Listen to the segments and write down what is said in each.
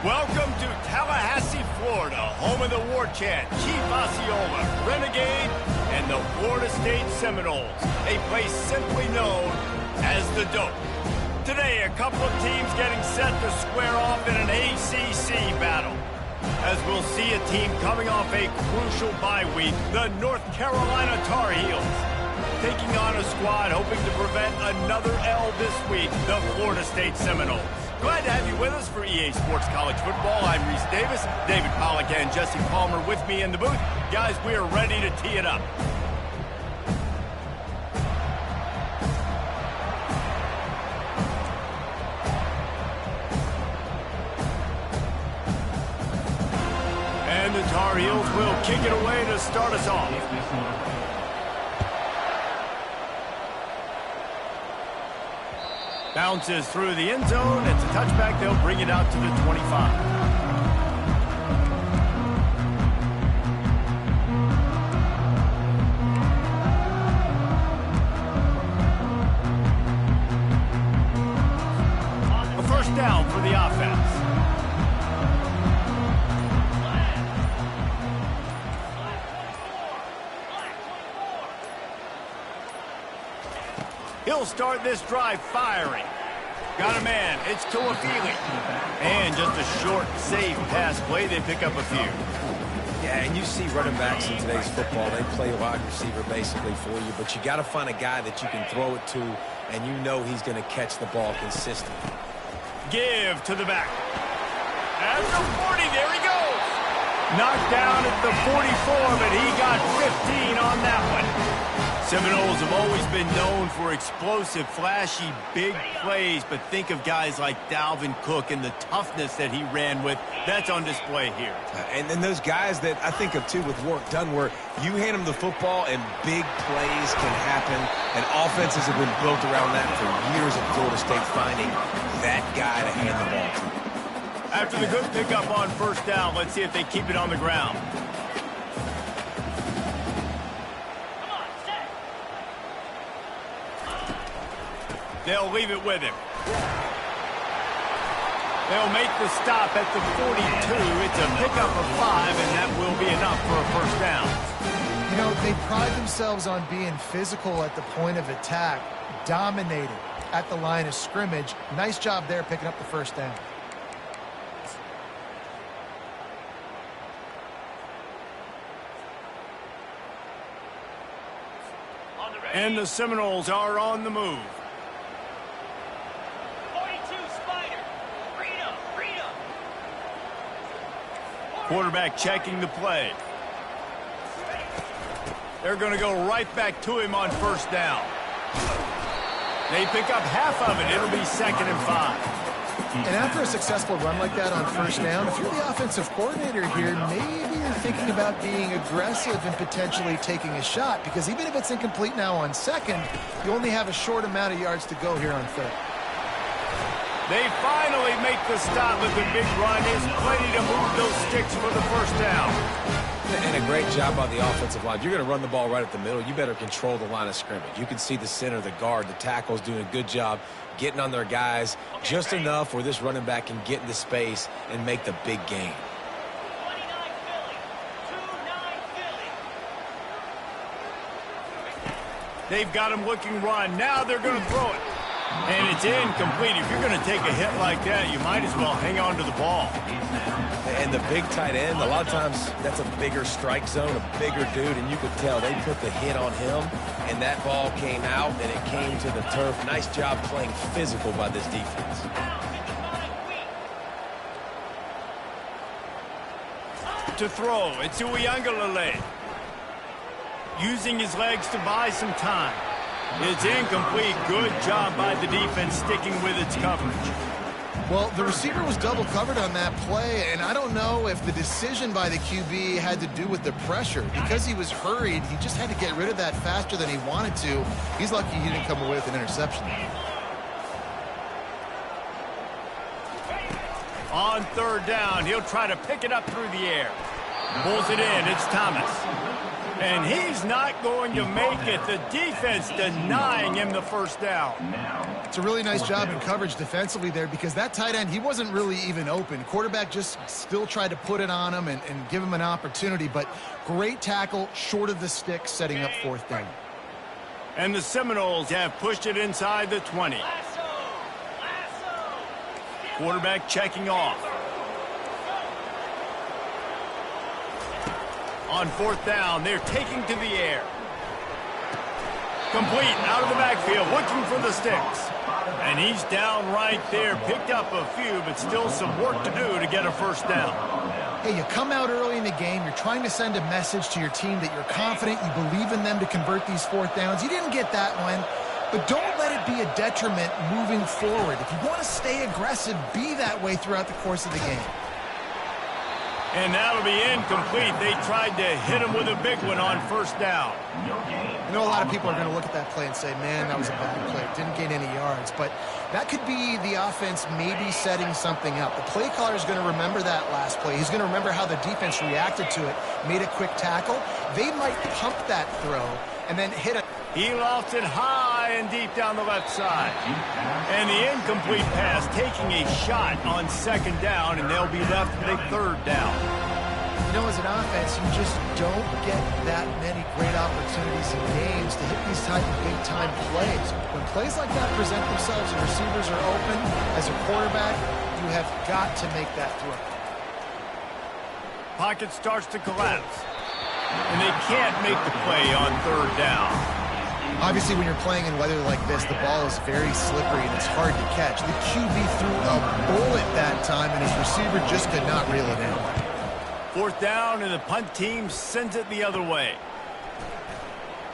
Welcome to Tallahassee, Florida, home of the War Chant, Chief Osceola, Renegade, and the Florida State Seminoles, a place simply known as the Dope. Today, a couple of teams getting set to square off in an ACC battle. As we'll see a team coming off a crucial bye week, the North Carolina Tar Heels, taking on a squad hoping to prevent another L this week, the Florida State Seminoles. Glad to have you with us for EA Sports College Football. I'm Reese Davis, David Pollack and Jesse Palmer with me in the booth. Guys, we are ready to tee it up. And the Tar Heels will kick it away to start us off. Bounces through the end zone. It's a touchback. They'll bring it out to the 25. A first down for the offense. He'll start this drive firing. Got a man. It's Tuafili. And just a short, safe pass play. They pick up a few. Yeah, and you see running backs in today's football. They play wide receiver basically for you, but you got to find a guy that you can throw it to, and you know he's going to catch the ball consistently. Give to the back. At the 40, there he goes. Knocked down at the 44, but he got 15 on that one. Seminoles have always been known for explosive, flashy, big plays, but think of guys like Dalvin Cook and the toughness that he ran with. That's on display here. And then those guys that I think of, too, with work done, where you hand them the football and big plays can happen, and offenses have been built around that for years at Florida State, finding that guy to hand the ball to. After the good pickup on first down, let's see if they keep it on the ground. They'll leave it with him. They'll make the stop at the 42. It's a pickup of 5, and that will be enough for a first down. You know, they pride themselves on being physical at the point of attack, dominated at the line of scrimmage. Nice job there picking up the first down. And the Seminoles are on the move. Quarterback checking the play. They're going to go right back to him on first down. They pick up half of it. It'll be 2nd and 5. And after a successful run like that on first down, if you're the offensive coordinator here, maybe you're thinking about being aggressive and potentially taking a shot, because even if it's incomplete now on second, you only have a short amount of yards to go here on third. They finally make the stop with the big run. There's plenty to move those sticks for the first down. And a great job by the offensive line. If you're going to run the ball right at the middle, you better control the line of scrimmage. You can see the center, the guard, the tackles doing a good job getting on their guys just enough where this running back can get into space and make the big gain. They've got him looking run. Now they're going to throw it. And it's incomplete. If you're going to take a hit like that, you might as well hang on to the ball. And the big tight end, a lot of times that's a bigger strike zone, a bigger dude, and you could tell they put the hit on him, and that ball came out, and it came to the turf. Nice job playing physical by this defense. To throw, it's Uiagalelei. Using his legs to buy some time. It's incomplete. Good job by the defense sticking with its coverage. Well, the receiver was double covered on that play, and I don't know if the decision by the QB had to do with the pressure. Because he was hurried, he just had to get rid of that faster than he wanted to. He's lucky he didn't come away with an interception. On third down, he'll try to pick it up through the air. Pulls it in. It's Thomas. And he's not going to make it. The defense denying him the first down. It's a really nice job in coverage defensively there because that tight end, he wasn't really even open. Quarterback just still tried to put it on him and give him an opportunity, but great tackle short of the stick, setting up fourth down. And the Seminoles have pushed it inside the 20. Quarterback checking off. On fourth down, they're taking to the air. Complete out of the backfield, looking for the sticks. And he's down right there. Picked up a few, but still some work to do to get a first down. Hey, you come out early in the game, you're trying to send a message to your team that you're confident, you believe in them to convert these fourth downs. You didn't get that one, but don't let it be a detriment moving forward. If you want to stay aggressive, be that way throughout the course of the game. And that'll be incomplete. They tried to hit him with a big one on first down. I know a lot of people are going to look at that play and say, man, that was a bad play. Didn't gain any yards. But that could be the offense maybe setting something up. The play caller is going to remember that last play. He's going to remember how the defense reacted to it, made a quick tackle. They might pump that throw and then hit it. He lost it high and deep down the left side. And the incomplete pass taking a shot on second down, and they'll be left with a third down. You know, as an offense, you just don't get that many great opportunities in games to hit these type of big-time plays. When plays like that present themselves and receivers are open, as a quarterback, you have got to make that throw. Pocket starts to collapse, and they can't make the play on third down. Obviously, when you're playing in weather like this, the ball is very slippery and it's hard to catch. The QB threw a bullet that time, and his receiver just could not reel it in. Fourth down, and the punt team sends it the other way.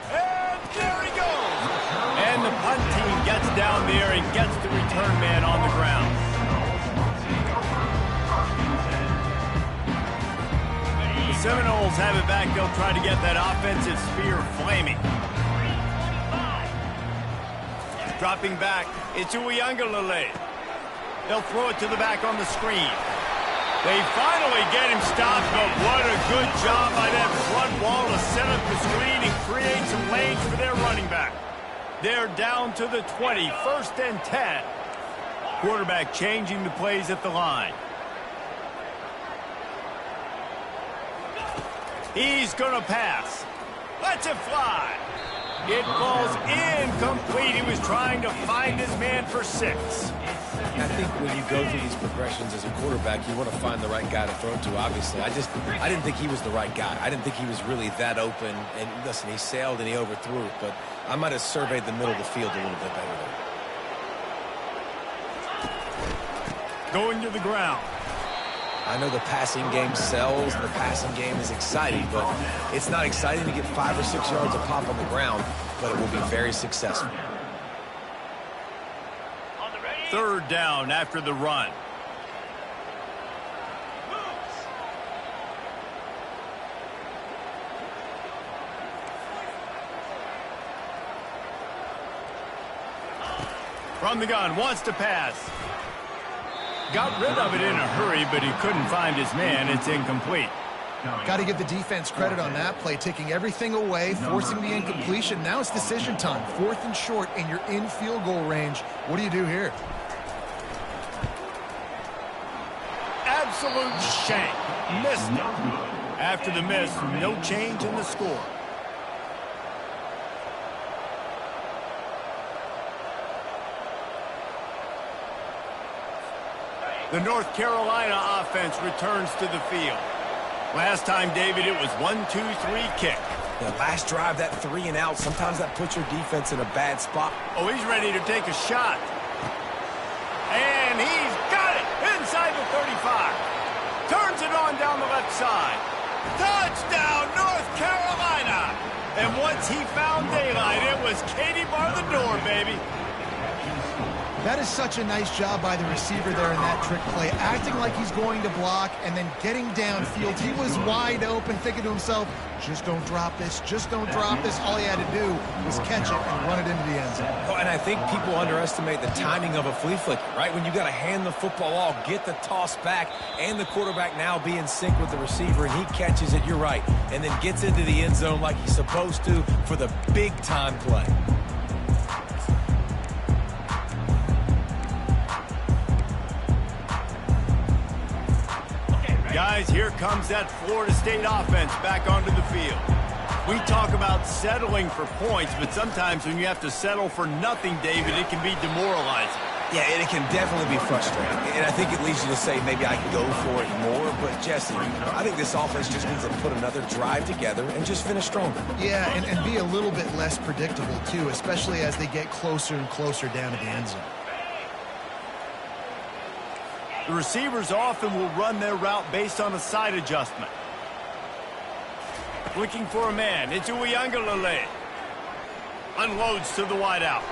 And there he goes! And the punt team gets down there and gets the return man on the ground. The Seminoles have it back. They'll try to get that offensive spear flaming. Dropping back, it's Uiagalelei. They'll throw it to the back on the screen. They finally get him stopped, but what a good job by that front wall to set up the screen and create some lanes for their running back. They're down to the 20, first and 10. Quarterback changing the plays at the line. He's going to pass. Lets it fly. It falls incomplete. He was trying to find his man for 6. I think when you go through these progressions as a quarterback, you want to find the right guy to throw to, obviously. I didn't think he was the right guy. I didn't think he was really that open. And listen, he sailed and he overthrew it, but I might have surveyed the middle of the field a little bit better there. Going to the ground. I know the passing game sells, the passing game is exciting, but it's not exciting to get 5 or 6 yards a pop on the ground, but it will be very successful. Third down after the run. From the gun, wants to pass. Got rid of it in a hurry, but he couldn't find his man. It's incomplete. Got to give the defense credit on that play, taking everything away, forcing the incompletion. Now it's decision time. 4th and short, and you're in field goal range. What do you do here? Absolute shank. Missed it. After the miss, no change in the score. The North Carolina offense returns to the field. Last time, David, it was 1-2-3 kick. The last drive, that 3 and out, sometimes that puts your defense in a bad spot. Oh, he's ready to take a shot. And he's got it inside the 35. Turns it on down the left side. Touchdown, North Carolina. And once he found daylight, it was Katie bar the door, baby. That is such a nice job by the receiver there in that trick play, acting like he's going to block and then getting downfield. He was wide open, thinking to himself, just don't drop this, just don't drop this. All he had to do was catch it and run it into the end zone. Oh, and I think people underestimate the timing of a flea flicker, right? When you got to hand the football off, get the toss back, and the quarterback now be in sync with the receiver, and he catches it, you're right, and then gets into the end zone like he's supposed to for the big-time play. Guys, here comes that Florida State offense back onto the field. We talk about settling for points, but sometimes when you have to settle for nothing, David, it can be demoralizing. Yeah, and it can definitely be frustrating. And I think it leads you to say maybe I can go for it more. But, Jesse, I think this offense just needs to put another drive together and just finish stronger. Yeah, and be a little bit less predictable, too, especially as they get closer and closer down to the end zone. The receivers often will run their route based on a side adjustment. Looking for a man. It's Uiagalelei. Unloads to the wideout.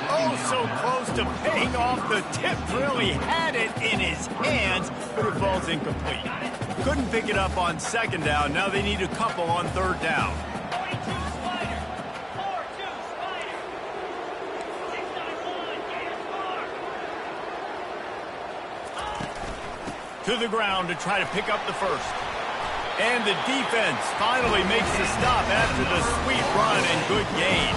Oh, so close to paying off the tip drill. He had it in his hands, but it falls incomplete. Couldn't pick it up on second down. Now they need a couple on third down. To the ground to try to pick up the first. And the defense finally makes the stop after the sweet run and good gain.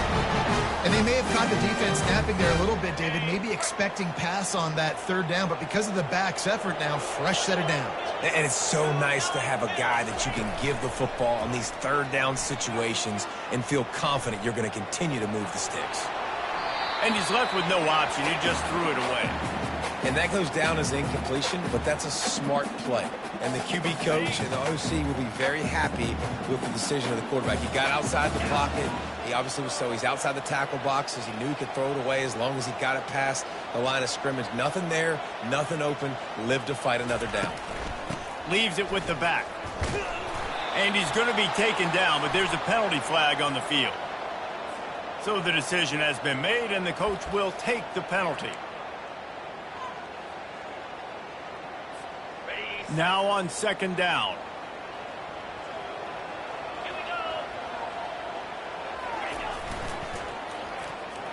And they may have caught the defense snapping there a little bit, David, maybe expecting pass on that third down, but because of the back's effort now, fresh set of downs. And it's so nice to have a guy that you can give the football on these third down situations and feel confident you're going to continue to move the sticks. And he's left with no option. He just threw it away. And that goes down as incompletion, but that's a smart play. And the QB coach and the OC will be very happy with the decision of the quarterback. He got outside the pocket. He obviously was he's outside the tackle boxes. He knew he could throw it away as long as he got it past the line of scrimmage. Nothing there, nothing open. Lived to fight another down. Leaves it with the back. And he's going to be taken down, but there's a penalty flag on the field. So the decision has been made, and the coach will take the penalty. Now on second down.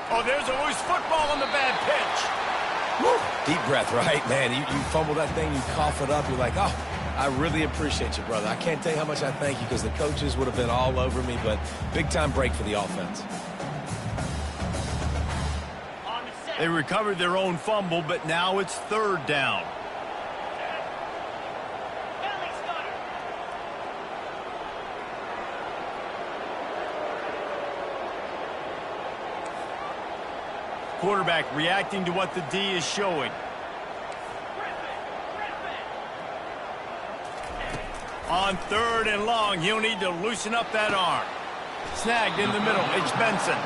Oh, there's a loose football on the bad pitch. Woo. Deep breath, right? Man, you fumble that thing, you cough it up, you're like, oh, I really appreciate you, brother. I can't tell you how much I thank you because the coaches would have been all over me, but big-time break for the offense. They recovered their own fumble, but now it's third down. Quarterback reacting to what the D is showing. On third and long, he'll need to loosen up that arm. Snagged in the middle. It's Benson.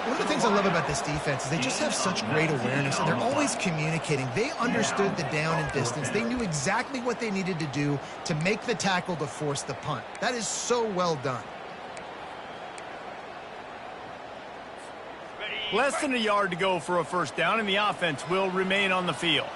One of the things I love about this defense is they just have such great awareness, and they're always communicating. They understood the down and distance. They knew exactly what they needed to do to make the tackle to force the punt. That is so well done. Less than a yard to go for a first down, and the offense will remain on the field.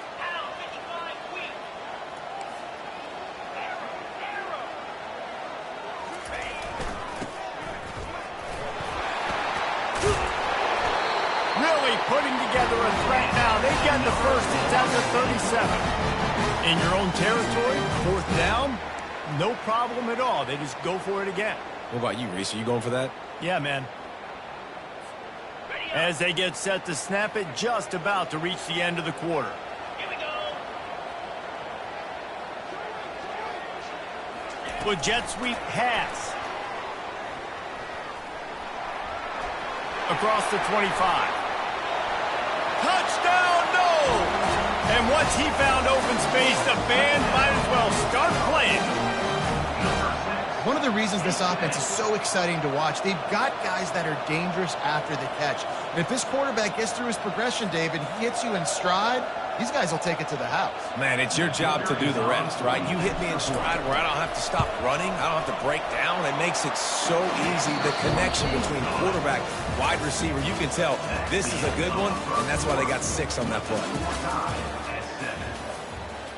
Really putting together a threat now. They get the first. It's at the 37. In your own territory, fourth down, no problem at all. They just go for it again. What about you, Reese? Are you going for that? Yeah, man. As they get set to snap it, just about to reach the end of the quarter. Here we go. With jet sweep pass. Across the 25. Touchdown, no! And once he found open space, the band might as well start playing. One of the reasons this offense is so exciting to watch, they've got guys that are dangerous after the catch. And if this quarterback gets through his progression, David, he hits you in stride, these guys will take it to the house. Man, it's your job to do the rest, right? You hit me in stride where I don't have to stop running. I don't have to break down. It makes it so easy. The connection between quarterback, wide receiver, you can tell this is a good one, and that's why they got 6 on that play.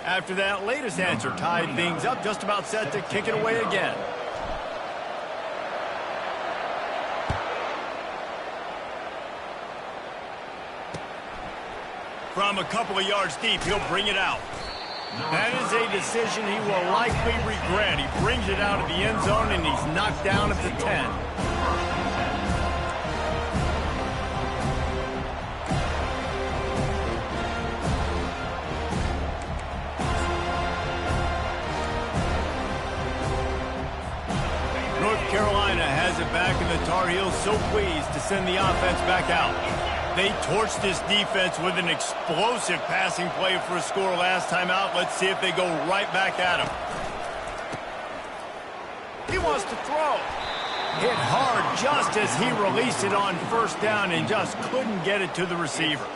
After that latest answer tied things up, just about set to kick it away again. From a couple of yards deep, he'll bring it out. That is a decision he will likely regret. He brings it out of the end zone, and he's knocked down at the 10. North Carolina has it back, and the Tar Heels so pleased to send the offense back out. They torched this defense with an explosive passing play for a score last time out. Let's see if they go right back at him. He wants to throw. Hit hard just as he released it on first down and just couldn't get it to the receiver.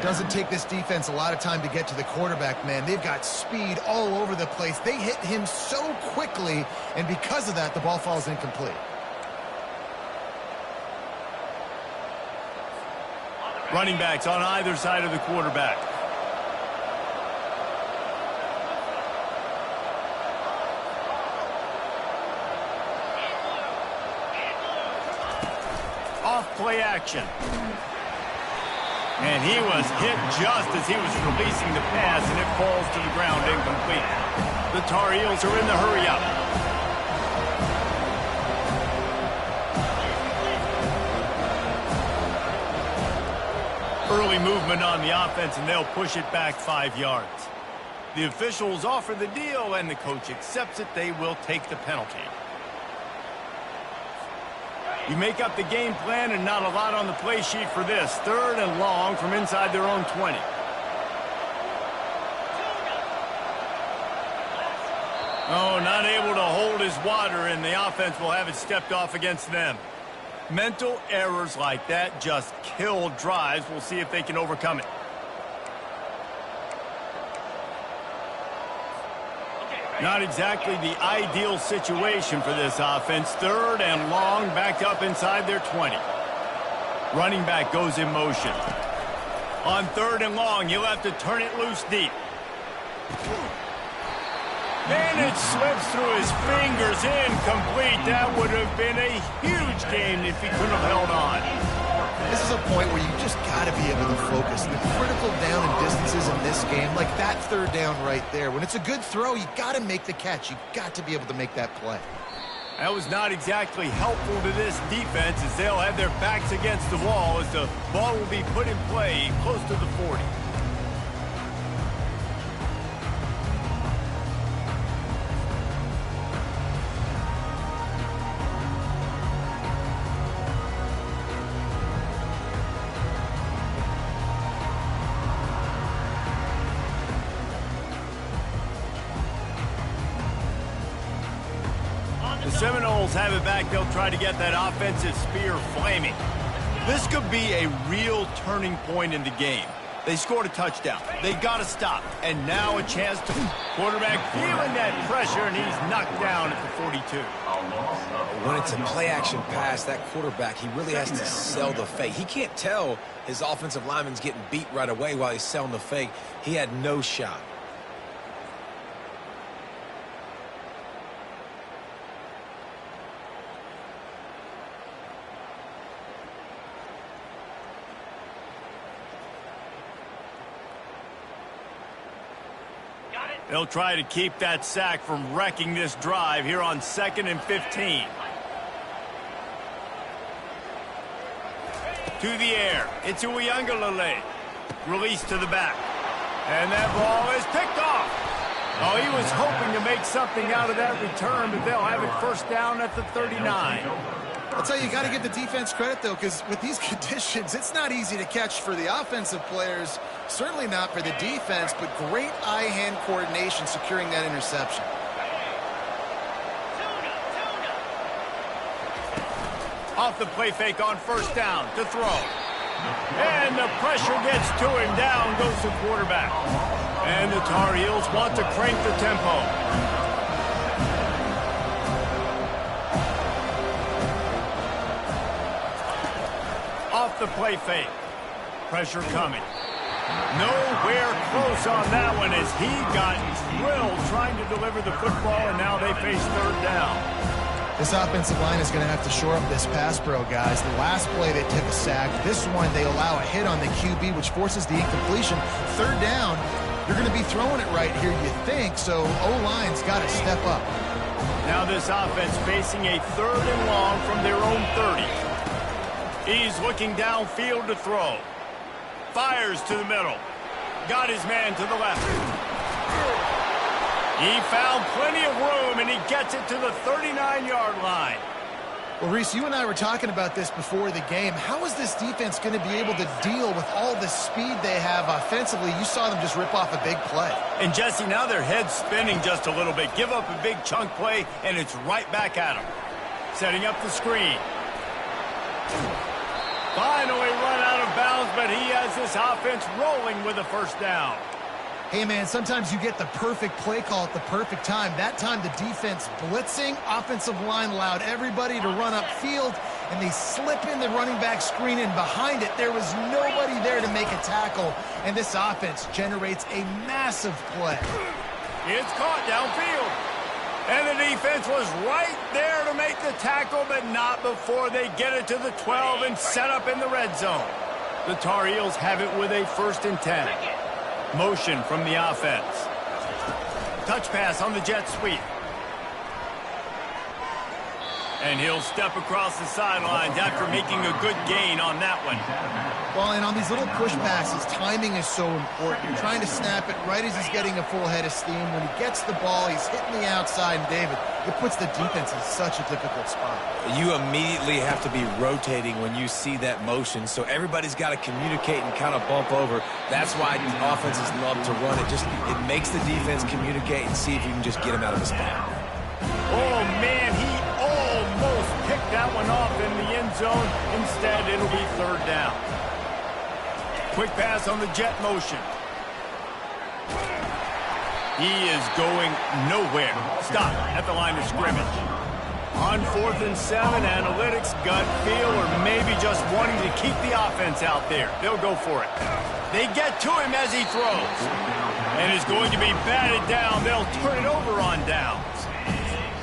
Doesn't take this defense a lot of time to get to the quarterback, man. They've got speed all over the place. They hit him so quickly, and because of that, the ball falls incomplete. Running backs on either side of the quarterback. Off play action. And he was hit just as he was releasing the pass, and it falls to the ground incomplete. The Tar Heels are in the hurry-up. Early movement on the offense, and they'll push it back 5 yards. The officials offer the deal, and the coach accepts it. They will take the penalty. You make up the game plan, and not a lot on the play sheet for this. 3rd and long from inside their own 20. Oh, not able to hold his water, and the offense will have it stepped off against them. Mental errors like that just kill drives. We'll see if they can overcome it. Not exactly the ideal situation for this offense. 3rd and long, backed up inside their 20. Running back goes in motion. On 3rd and long, he'll have to turn it loose deep. And it slips through his fingers, incomplete. That would have been a huge game if he could have held on. This is a point where you just got to be able to focus. The critical down and distances in this game, like that 3rd down right there. When it's a good throw, you got to make the catch. You got to be able to make that play. That was not exactly helpful to this defense, as they'll have their backs against the wall as the ball will be put in play close to the 40. Seminoles have it back. They'll try to get that offensive spear flaming. This could be a real turning point in the game. They scored a touchdown. They got to stop. And now a chance to quarterback feeling that pressure, and he's knocked down at the 42. When it's a play-action pass, that quarterback, he really has to sell the fake. He can't tell his offensive lineman's getting beat right away while he's selling the fake. He had no shot. They'll try to keep that sack from wrecking this drive here on 2nd and 15. To the air. It's Uiagalelei. Release to the back. And that ball is picked off. Oh, he was hoping to make something out of that return, but they'll have it 1st down at the 39. I'll tell you, you got to give the defense credit, though, because with these conditions, it's not easy to catch for the offensive players, certainly not for the defense, but great eye-hand coordination securing that interception. Off the play fake on 1st down to throw. And the pressure gets to him. Down goes the quarterback. And the Tar Heels want to crank the tempo. Off the play fake. Pressure coming. Nowhere close on that one as he got drilled trying to deliver the football, and now they face third down. This offensive line is going to have to shore up this pass pro, guys. The last play they took a sack. This one they allow a hit on the QB, which forces the incompletion. Third down, you're going to be throwing it right here, you think, so O-line's got to step up. Now this offense facing a third and long from their own 30. He's looking downfield to throw. Fires to the middle. Got his man to the left. He found plenty of room, and he gets it to the 39-yard line. Well, Reese, you and I were talking about this before the game. How is this defense going to be able to deal with all the speed they have offensively? You saw them just rip off a big play. And, Jesse, now their head's spinning just a little bit. Give up a big chunk play, and it's right back at them. Setting up the screen. Finally run out of bounds, but he has this offense rolling with a first down. Hey, man, sometimes you get the perfect play call at the perfect time. That time, the defense blitzing, offensive line allowed everybody to run upfield, and they slip in the running back screen, and behind it, there was nobody there to make a tackle, and this offense generates a massive play. It's caught downfield. And the defense was right there to make the tackle, but not before they get it to the 12 and set up in the red zone. The Tar Heels have it with a 1st and 10. Motion from the offense. Touch pass on the jet sweep. And he'll step across the sidelines after making a good gain on that one. Well, and on these little push passes, timing is so important. You're trying to snap it right as he's getting a full head of steam. When he gets the ball, he's hitting the outside, and David, it puts the defense in such a difficult spot. You immediately have to be rotating when you see that motion, so everybody's got to communicate and kind of bump over. That's why the offenses love to run it. It makes the defense communicate and see if you can just get him out of the spot. Oh, man, he almost picked that one off in the end zone. Instead, it'll be third down. Quick pass on the jet motion. He is going nowhere. Stop at the line of scrimmage. On 4th and 7, analytics, gut feel, or maybe just wanting to keep the offense out there. They'll go for it. They get to him as he throws. And is going to be batted down. They'll turn it over on downs.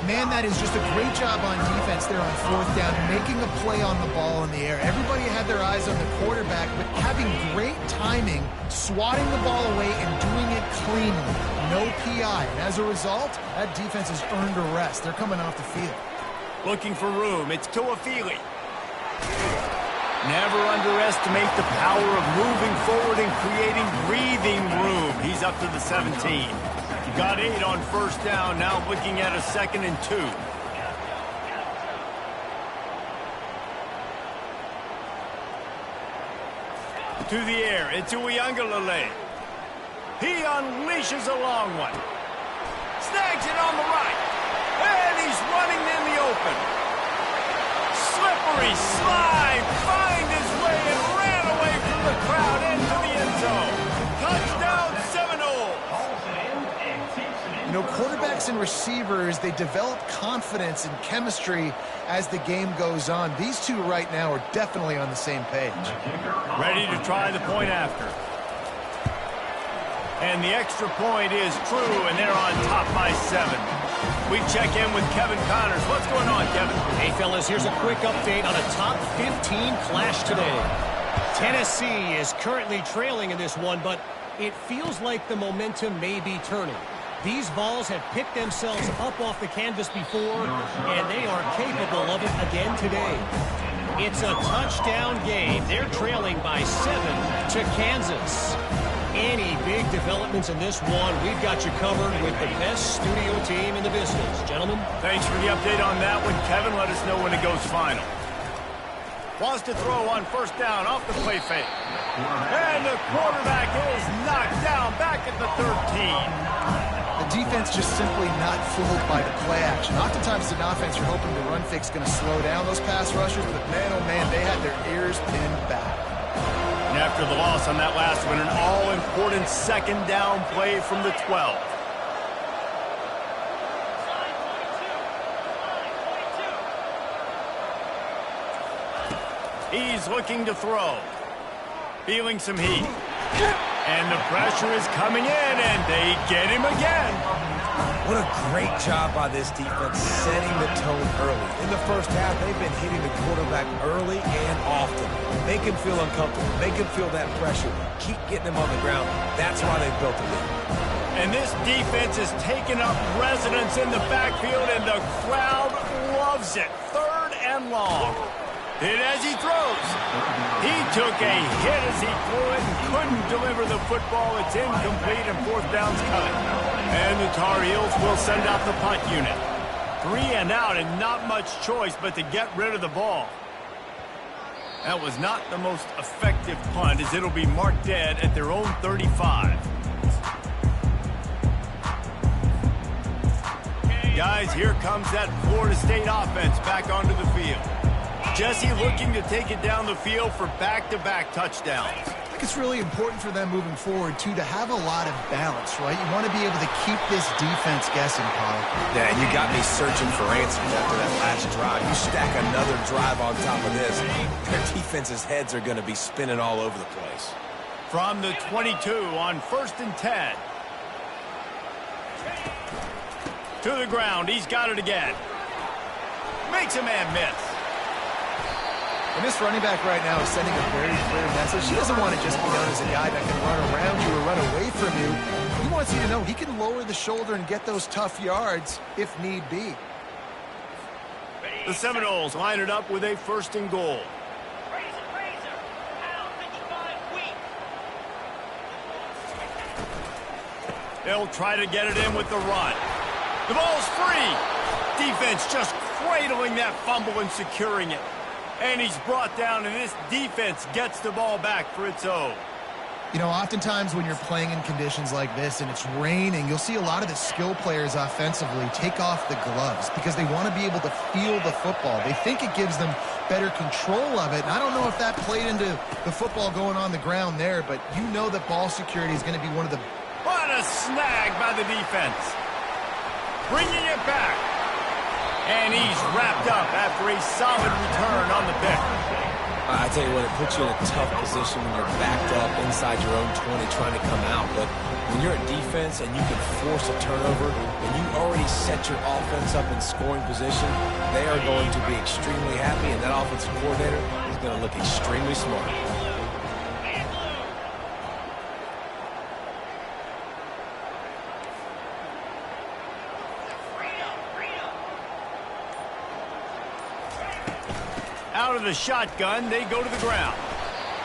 Man, that is just a great job on defense there on 4th down, making a play on the ball in the air. Everybody had their eyes on the quarterback, but having great timing, swatting the ball away and doing it cleanly. No PI. And as a result, that defense has earned a rest. They're coming off the field. Looking for room. It's Tuafili. Never underestimate the power of moving forward and creating breathing room. He's up to the 17. Got 8 on 1st down, now looking at a 2nd and 2. To the air, it's Uiagalelei. He unleashes a long one. Snags it on the right. And he's running in the open. Slippery slide, find his way and ran away from the crowd into the end zone. Touchdown Seminole. You know, quarterbacks and receivers, they develop confidence and chemistry as the game goes on. These two right now are definitely on the same page. Ready to try the point after. And the extra point is true, and they're on top by 7. We check in with Kevin Connors. What's going on, Kevin? Hey, fellas, here's a quick update on a top 15 clash today. Tennessee is currently trailing in this one, but it feels like the momentum may be turning. These balls have picked themselves up off the canvas before, and they are capable of it again today. It's a touchdown game. They're trailing by 7 to Kansas. Any big developments in this one, we've got you covered with the best studio team in the business. Gentlemen. Thanks for the update on that one, Kevin. Let us know when it goes final. Wants to throw on 1st down off the play fake. And the quarterback is knocked down back at the 13. The defense just simply not fooled by the play action. Oftentimes, an offense, you're hoping the run fake is going to slow down those pass rushers, but man, oh man, they had their ears pinned back. After the loss on that last one, an all-important second down play from the 12. He's looking to throw. Feeling some heat. And the pressure is coming in, and they get him again. What a great job by this defense setting the tone early. In the first half, they've been hitting the quarterback early and often. Make him feel uncomfortable. Make him feel that pressure. Keep getting him on the ground. That's why they've built the lead. And this defense has taken up residence in the backfield, and the crowd loves it. 3rd and long. Hit as he throws. He took a hit as he threw it and couldn't deliver the football. It's incomplete and 4th down's coming. And the Tar Heels will send out the punt unit. 3 and out and not much choice but to get rid of the ball. That was not the most effective punt as it'll be marked dead at their own 35. Guys, here comes that Florida State offense back onto the field. Jesse looking to take it down the field for back-to-back touchdowns. I think it's really important for them moving forward, too, to have a lot of balance, right? You want to be able to keep this defense guessing, Paul. Yeah, you got me searching for answers after that last drive. You stack another drive on top of this, their defense's heads are going to be spinning all over the place. From the 22 on 1st and 10. To the ground. He's got it again. Makes a man miss. And this running back right now is sending a very clear message. He doesn't want to just be known as a guy that can run around you or run away from you. He wants you to know he can lower the shoulder and get those tough yards if need be. The Seminoles line it up with a 1st and goal. They'll try to get it in with the run. The ball's free. Defense just cradling that fumble and securing it. And he's brought down, and this defense gets the ball back for its own. You know, oftentimes when you're playing in conditions like this and it's raining, you'll see a lot of the skill players offensively take off the gloves because they want to be able to feel the football. They think it gives them better control of it. And I don't know if that played into the football going on the ground there, but you know that ball security is going to be one of the... What a snag by the defense. Bringing it back. And he's wrapped up after a solid return on the pick. I tell you what, it puts you in a tough position when you're backed up inside your own 20 trying to come out. But when you're at defense and you can force a turnover and you already set your offense up in scoring position, they are going to be extremely happy, and that offensive coordinator is going to look extremely smart. Out of the shotgun, they go to the ground.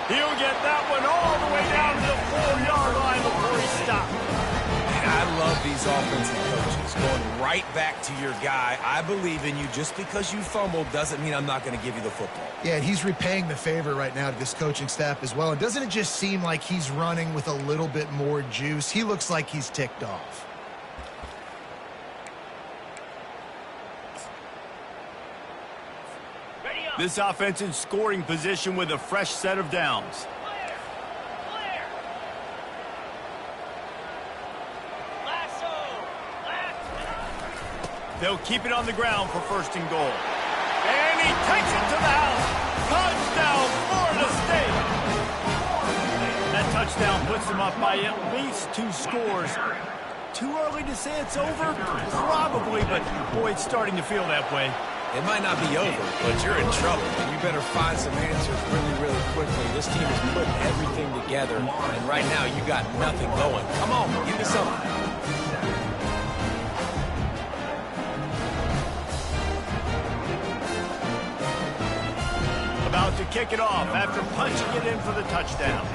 He'll get that one all the way down to the 4-yard line before he stops. And I love these offensive coaches going right back to your guy. I believe in you. Just because you fumbled doesn't mean I'm not going to give you the football. Yeah, and he's repaying the favor right now to this coaching staff as well. And doesn't it just seem like he's running with a little bit more juice? He looks like he's ticked off. This offense in scoring position with a fresh set of downs. They'll keep it on the ground for 1st and goal. And he takes it to the house. Touchdown, Florida State. That touchdown puts them up by at least 2 scores. Too early to say it's over? Probably, but boy, it's starting to feel that way. It might not be over, but you're in trouble, and you better find some answers really, really quickly. This team is putting everything together, and right now you got nothing going. Come on, give me something. About to kick it off after punching it in for the touchdown.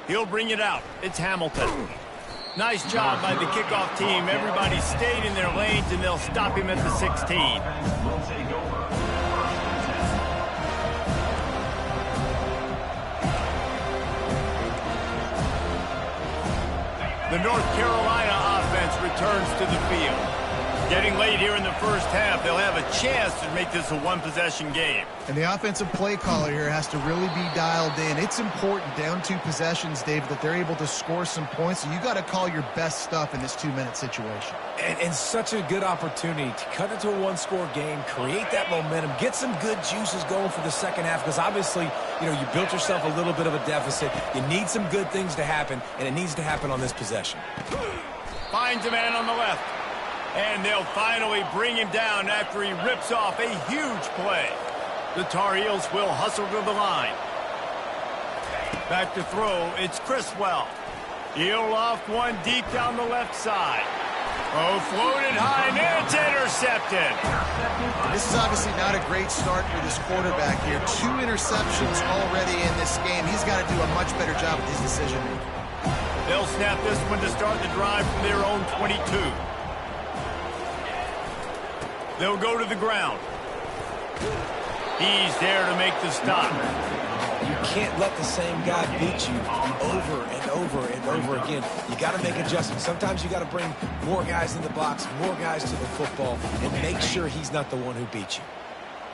He'll bring it out. It's Hamilton. Nice job by the kickoff team. Everybody stayed in their lanes, and they'll stop him at the 16. The North Carolina offense returns to the field. Getting late here in the first half, they'll have a chance to make this a one-possession game. And the offensive play caller here has to really be dialed in. It's important, down 2 possessions, David, that they're able to score some points. So you got to call your best stuff in this 2-minute situation. And such a good opportunity to cut into a one-score game, create that momentum, get some good juices going for the second half, because obviously, you built yourself a little bit of a deficit. You need some good things to happen, and it needs to happen on this possession. Finds a man on the left. And they'll finally bring him down after he rips off a huge play. The Tar Heels will hustle to the line. Back to throw, it's Criswell. He'll loft one deep down the left side. Oh, floated high, and it's intercepted. This is obviously not a great start for this quarterback here. 2 interceptions already in this game. He's got to do a much better job with his decision-making. They'll snap this one to start the drive from their own 22. They'll go to the ground. He's there to make the stop. You can't let the same guy beat you over and over and over again. You got to make adjustments. Sometimes you got to bring more guys in the box, more guys to the football, and make sure he's not the one who beat you.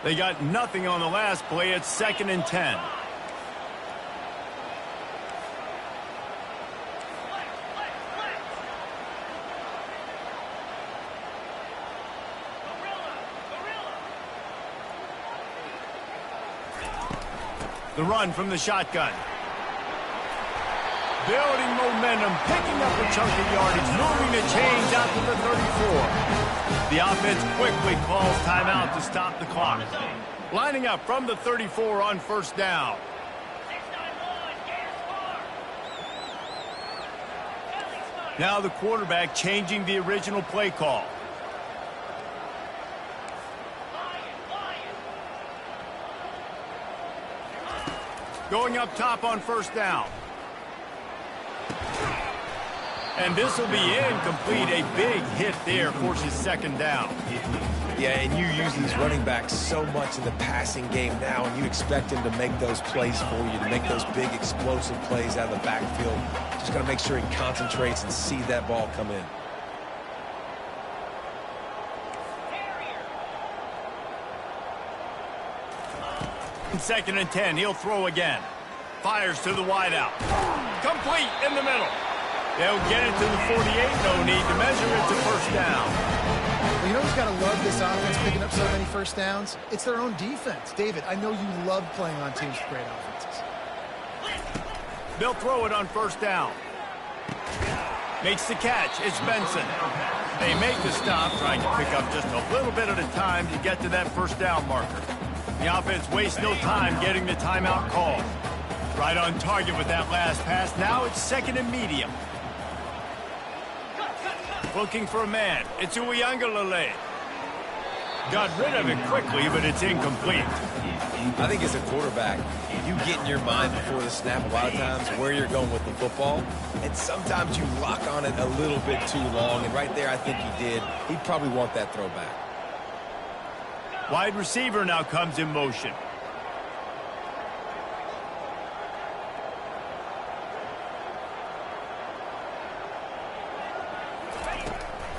They got nothing on the last play. It's 2nd and 10. The run from the shotgun. Building momentum, picking up a chunk of yardage, moving the chains out to the 34. The offense quickly calls timeout to stop the clock. Lining up from the 34 on first down. Now the quarterback changing the original play call. Going up top on first down. And this will be incomplete. A big hit there forces 2nd down. Yeah, and you use these running backs so much in the passing game now, and you expect him to make those plays for you, to make those big explosive plays out of the backfield. Just got to make sure he concentrates and see that ball come in. 2nd and 10. He'll throw again. Fires to the wideout. Complete in the middle. They'll get it to the 48. No need to measure it to first down. Well, you know who's got to love this offense picking up so many first downs? It's their own defense. David, I know you love playing on teams with great offenses. They'll throw it on first down. Makes the catch. It's Benson. They make the stop, trying to pick up just a little bit at a time to get to that first down marker. The offense wastes no time getting the timeout call. Right on target with that last pass. Now it's 2nd and medium. Looking for a man. It's Uiagalelei. Got rid of it quickly, but it's incomplete. I think as a quarterback, you get in your mind before the snap a lot of times where you're going with the football, and sometimes you lock on it a little bit too long, and right there I think he did. He'd probably want that throwback. Wide receiver now comes in motion.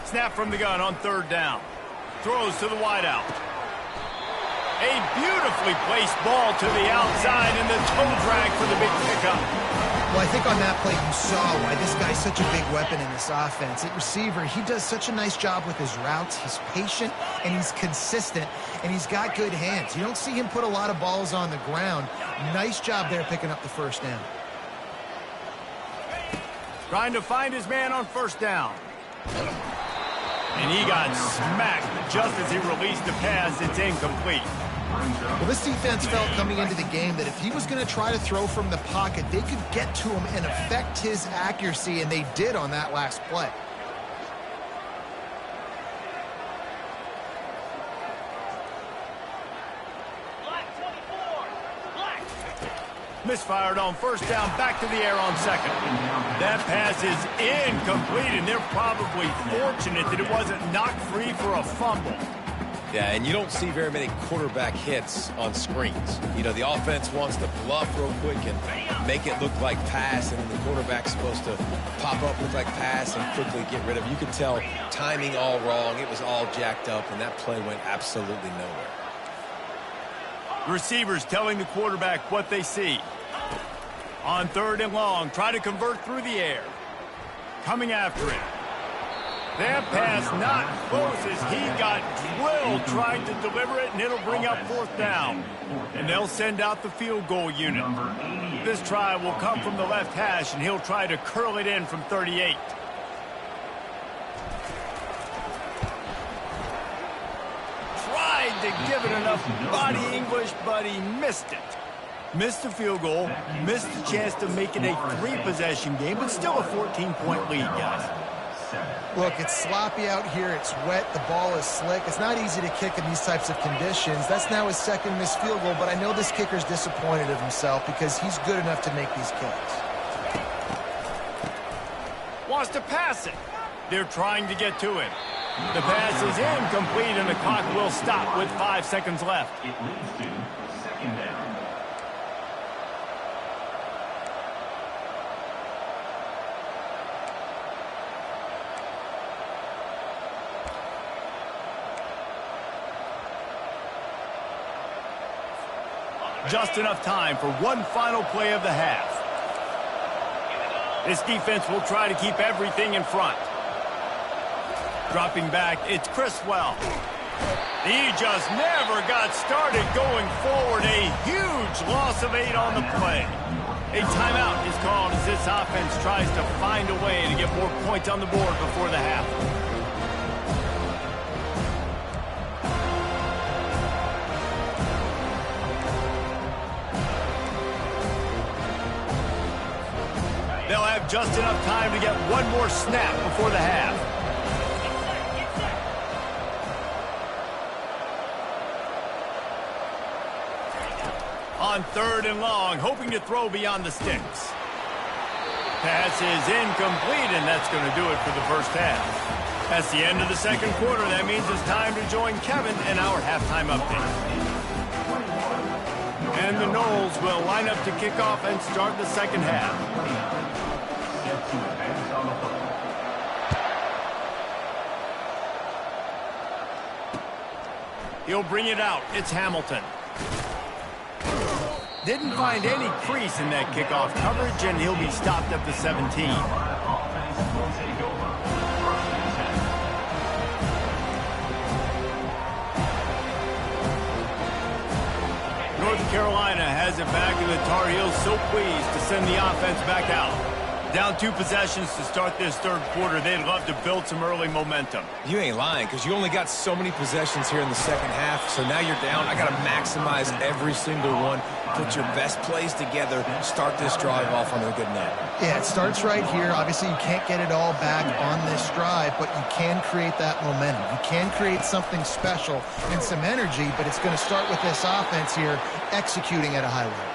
Snap from the gun on 3rd down. Throws to the wideout. A beautifully placed ball to the outside and the toe drag for the big pickup. Well, I think on that play you saw why this guy's such a big weapon in this offense. At receiver, he does such a nice job with his routes. He's patient and he's consistent and he's got good hands. You don't see him put a lot of balls on the ground. Nice job there picking up the first down. Trying to find his man on first down. And he got smacked just as he released the pass. It's incomplete. Well, this defense felt coming into the game that if he was going to try to throw from the pocket, they could get to him and affect his accuracy, and they did on that last play. Misfired on first down, back to the air on 2nd. That pass is incomplete, and they're probably fortunate that it wasn't knocked free for a fumble. Yeah, and you don't see very many quarterback hits on screens. You know, the offense wants to bluff real quick and make it look like pass, and then the quarterback's supposed to pop up, look like pass, and quickly get rid of it. You could tell timing all wrong. It was all jacked up, and that play went absolutely nowhere. Receivers telling the quarterback what they see. On 3rd and long, try to convert through the air. Coming after it. That pass not close as he got drilled trying to deliver it, and it'll bring up 4th down. And they'll send out the field goal unit. This try will come from the left hash, and he'll try to curl it in from 38. Tried to give it enough body English, but he missed it. Missed the field goal, missed the chance to make it a 3-possession game, but still a 14-point lead, guys. Look, it's sloppy out here. It's wet. The ball is slick. It's not easy to kick in these types of conditions. That's now his 2nd missed field goal, but I know this kicker's disappointed of himself because he's good enough to make these kicks. Wants to pass it. They're trying to get to him. The pass is incomplete, and the clock will stop with 5 seconds left. It leads to 2nd down. Just enough time for one final play of the half. This defense will try to keep everything in front. Dropping back, it's Criswell. He just never got started going forward. A huge loss of 8 on the play. A timeout is called as this offense tries to find a way to get more points on the board before the half. They'll have just enough time to get one more snap before the half. On 3rd and long, hoping to throw beyond the sticks. Pass is incomplete, and that's going to do it for the first half. That's the end of the 2nd quarter. That means it's time to join Kevin in our halftime update. And the Noles will line up to kick off and start the 2nd half. He'll bring it out. It's Hamilton. Didn't find any crease in that kickoff coverage, and he'll be stopped at the 17. North Carolina has it back, and the Tar Heels so pleased to send the offense back out. Down 2 possessions to start this 3rd quarter. They'd love to build some early momentum. You ain't lying, because you only got so many possessions here in the 2nd half, so now you're down. I got to maximize every single one, put your best plays together, start this drive off on a good note. Yeah, it starts right here. Obviously, you can't get it all back on this drive, but you can create that momentum. You can create something special and some energy, but it's going to start with this offense here executing at a high level.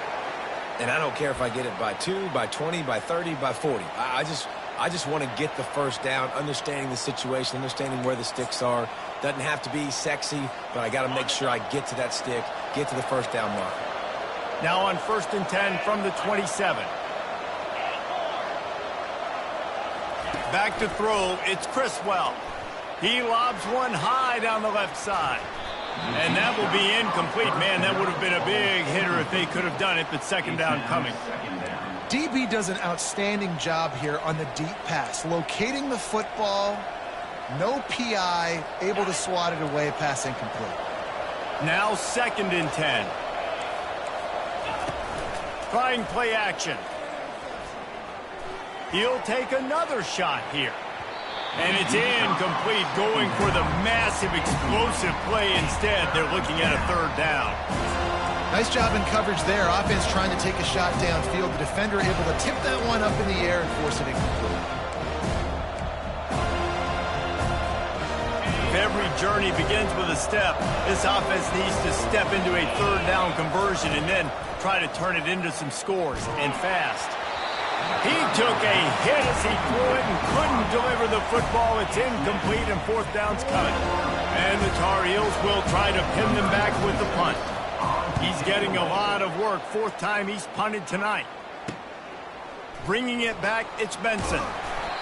And I don't care if I get it by 2, by 20, by 30, by 40. I just want to get the first down, understanding the situation, understanding where the sticks are. Doesn't have to be sexy, but I got to make sure I get to that stick, get to the first down mark. Now on 1st and 10 from the 27. Back to throw, it's Criswell. He lobs one high down the left side. And that will be incomplete. Man, that would have been a big hitter if they could have done it, but 2nd down coming. DB does an outstanding job here on the deep pass, locating the football, no PI, able to swat it away, pass incomplete. Now 2nd and 10. Trying play action. He'll take another shot here. And it's incomplete, going for the massive, explosive play instead. They're looking at a 3rd down. Nice job in coverage there. Offense trying to take a shot downfield. The defender able to tip that one up in the air and force it incomplete. If every journey begins with a step, this offense needs to step into a 3rd down conversion and then try to turn it into some scores, and fast. He took a hit as he threw it and couldn't deliver the football. It's incomplete, and 4th down's coming. And the Tar Heels will try to pin them back with the punt. He's getting a lot of work. Fourth time he's punted tonight. Bringing it back, it's Benson.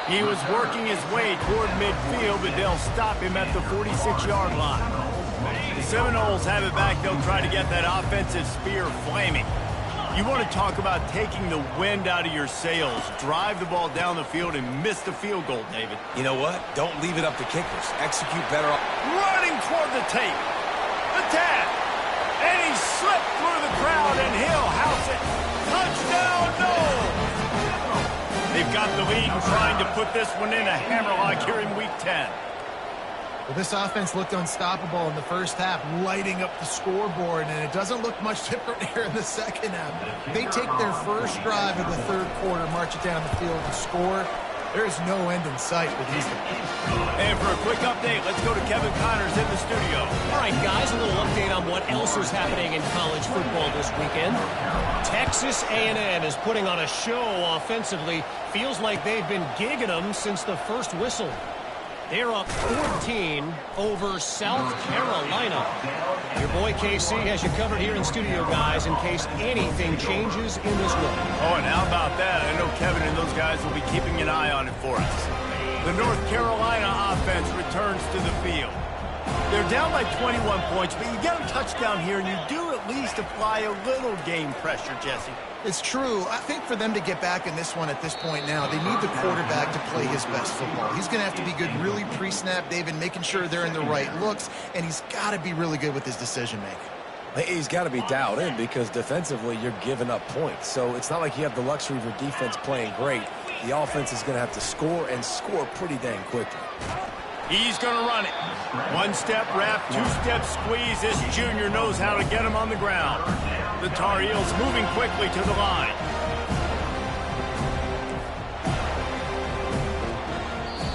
He was working his way toward midfield, but they'll stop him at the 46-yard line. The Seminoles have it back. They'll try to get that offensive spear flaming. You want to talk about taking the wind out of your sails. Drive the ball down the field and miss the field goal, David. You know what? Don't leave it up to kickers. Execute better. Running toward the tape. The tap. And he slipped through the crowd, and he'll house it. Touchdown, no! They've got the lead and trying to put this one in a hammerlock here in Week 10. Well, this offense looked unstoppable in the first half, lighting up the scoreboard, and it doesn't look much different here in the second half. They take their first drive of the third quarter, march it down the field and score. There is no end in sight for these guys. And for a quick update, let's go to Kevin Connors in the studio. All right, guys, a little update on what else is happening in college football this weekend. Texas A&M is putting on a show offensively. Feels like they've been gigging them since the first whistle. They're up 14 over South Carolina. Your boy KC has you covered here in studio, guys, in case anything changes in this one. Oh, and how about that? I know Kevin and those guys will be keeping an eye on it for us. The North Carolina offense returns to the field. They're down by 21 points, but you get a touchdown here, and you do at least apply a little game pressure, Jesse. It's true. I think for them to get back in this one at this point now, they need the quarterback to play his best football. He's going to have to be good really pre-snap, David, making sure they're in the right looks, and he's got to be really good with his decision-making. He's got to be dialed in because defensively you're giving up points. So it's not like you have the luxury of your defense playing great. The offense is going to have to score and score pretty dang quickly. He's going to run it. One-step wrap, two-step squeeze. This junior knows how to get him on the ground. The Tar Heels moving quickly to the line.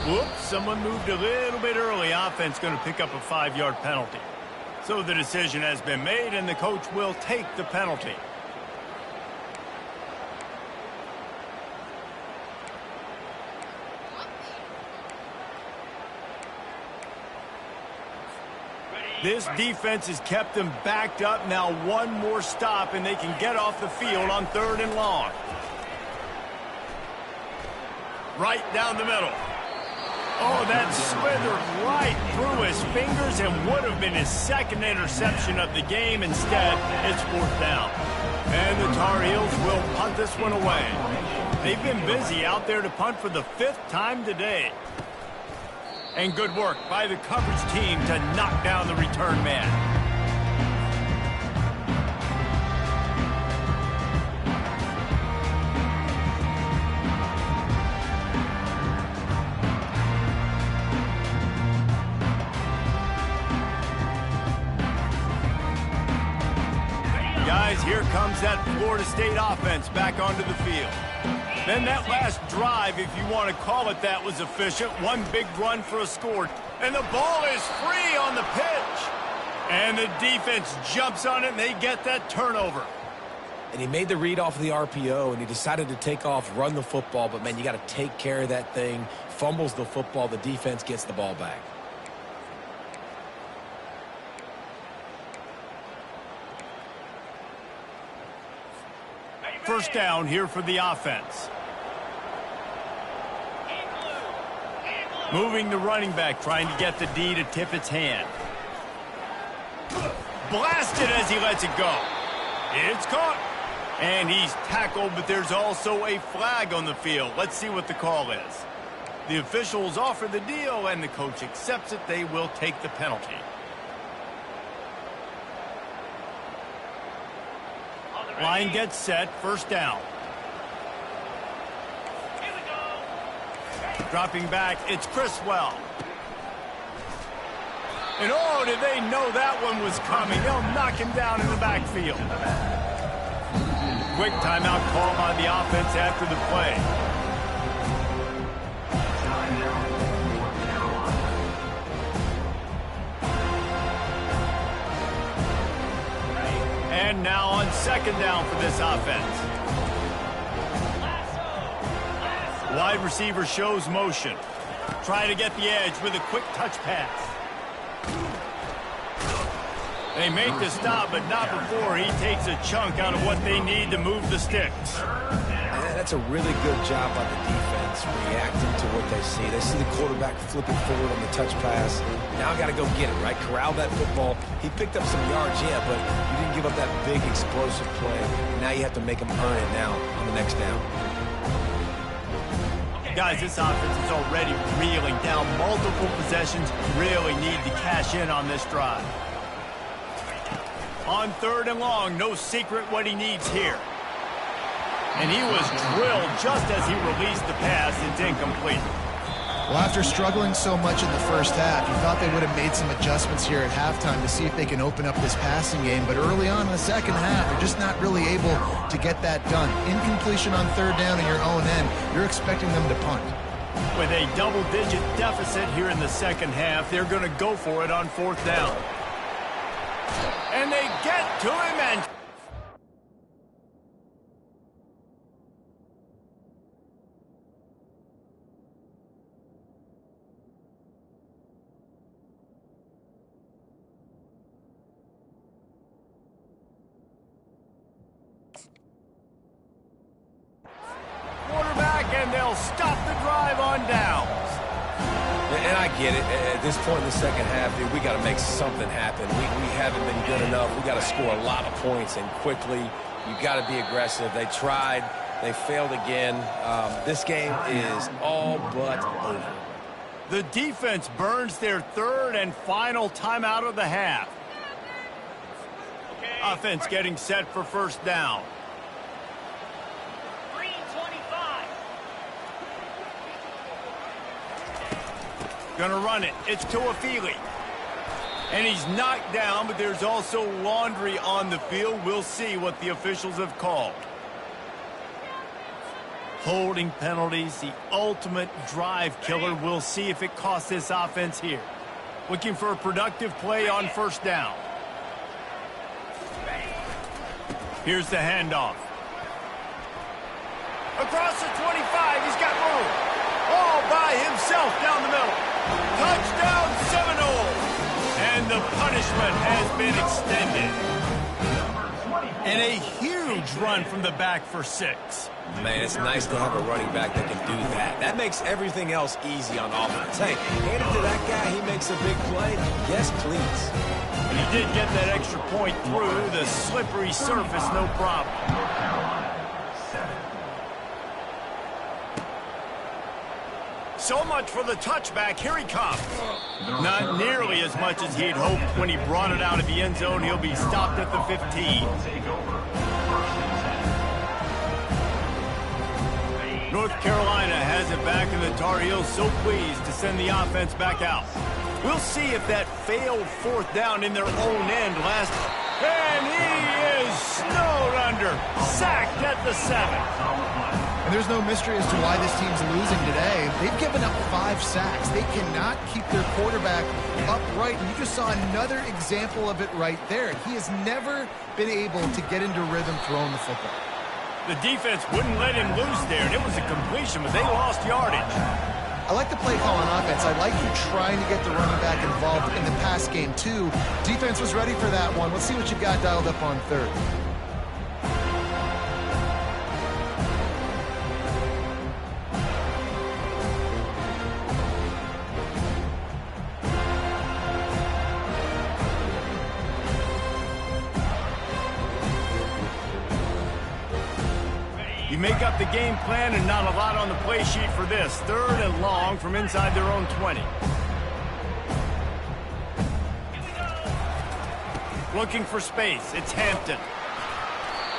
Whoops, someone moved a little bit early. Offense going to pick up a 5-yard penalty. So the decision has been made, and the coach will take the penalty. This defense has kept them backed up. Now one more stop, and they can get off the field on 3rd and long. Right down the middle. Oh, that slithered right through his fingers and would have been his second interception of the game. Instead, it's 4th down. And the Tar Heels will punt this one away. They've been busy out there to punt for the 5th time today. And good work by the coverage team to knock down the return man. Guys, here comes that Florida State offense back onto the field. Then that last drive, if you want to call it that, was efficient. One big run for a score. And the ball is free on the pitch. And the defense jumps on it, and they get that turnover. And he made the read off of the RPO, and he decided to take off, run the football. But, man, you got to take care of that thing. Fumbles the football. The defense gets the ball back. First down here for the offense. Moving the running back, trying to get the D to tip its hand. Blasted as he lets it go. It's caught. And he's tackled, but there's also a flag on the field. Let's see what the call is. The officials offer the deal, and the coach accepts it. They will take the penalty. Line gets set, first down. Dropping back, it's Criswell. And oh, did they know that one was coming? They'll knock him down in the backfield. Quick timeout call by the offense after the play. And now on second down for this offense. Wide receiver shows motion. Trying to get the edge with a quick touch pass. They make the stop, but not before he takes a chunk out of what they need to move the sticks. That's a really good job by the defense, reacting to what they see. They see the quarterback flipping forward on the touch pass. Now I got to go get it, right? Corral that football. He picked up some yards, yeah, but you didn't give up that big explosive play. Now you have to make him earn it now on the next down. Guys, this offense is already reeling down multiple possessions. Really need to cash in on this drive. On 3rd and long, no secret what he needs here. And he was drilled just as he released the pass. It's incomplete. Well, after struggling so much in the first half, you thought they would have made some adjustments here at halftime to see if they can open up this passing game. But early on in the second half, they're just not really able to get that done. Incompletion on 3rd down in your own end, you're expecting them to punt. With a double-digit deficit here in the second half, they're going to go for it on 4th down. And they get to him and... and they'll stop the drive on downs. And I get it. At this point in the second half, dude, we got to make something happen. We haven't been good enough. We got to score a lot of points and quickly. You got to be aggressive. They tried. They failed again. This game is all but over. The defense burns their 3rd and final timeout of the half. Offense getting set for 1st down. Gonna run it. It's to Afili. And he's knocked down, but there's also laundry on the field. We'll see what the officials have called. Holding penalties, the ultimate drive killer. We'll see if it costs this offense here. Looking for a productive play on 1st down. Here's the handoff. Across the 25, he's got room. All by himself down the middle. Touchdown Seminoles! And the punishment has been extended. And a huge run from the back for 6. Man, it's nice to have a running back that can do that. That makes everything else easy on offense. Hey, hand it to that guy, he makes a big play. Yes, please. And he did get that extra point through the slippery surface, no problem. So much for the touchback. Here he comes. Not nearly as much as he'd hoped when he brought it out of the end zone. He'll be stopped at the 15. North Carolina has it back, and the Tar Heels so pleased to send the offense back out. We'll see if that failed 4th down in their own end last. And he is snowed under. Sacked at the 7. And there's no mystery as to why this team's losing today. They've given up 5 sacks. They cannot keep their quarterback upright. And you just saw another example of it right there. He has never been able to get into rhythm throwing the football. The defense wouldn't let him loose there, and it was a completion, but they lost yardage. I like the play call on offense. I like you trying to get the running back involved in the pass game, too. Defense was ready for that one. Let's see what you got dialed up on 3rd. You make up the game plan and not a lot on the play sheet for this. 3rd and long from inside their own 20. Looking for space. It's Hampton.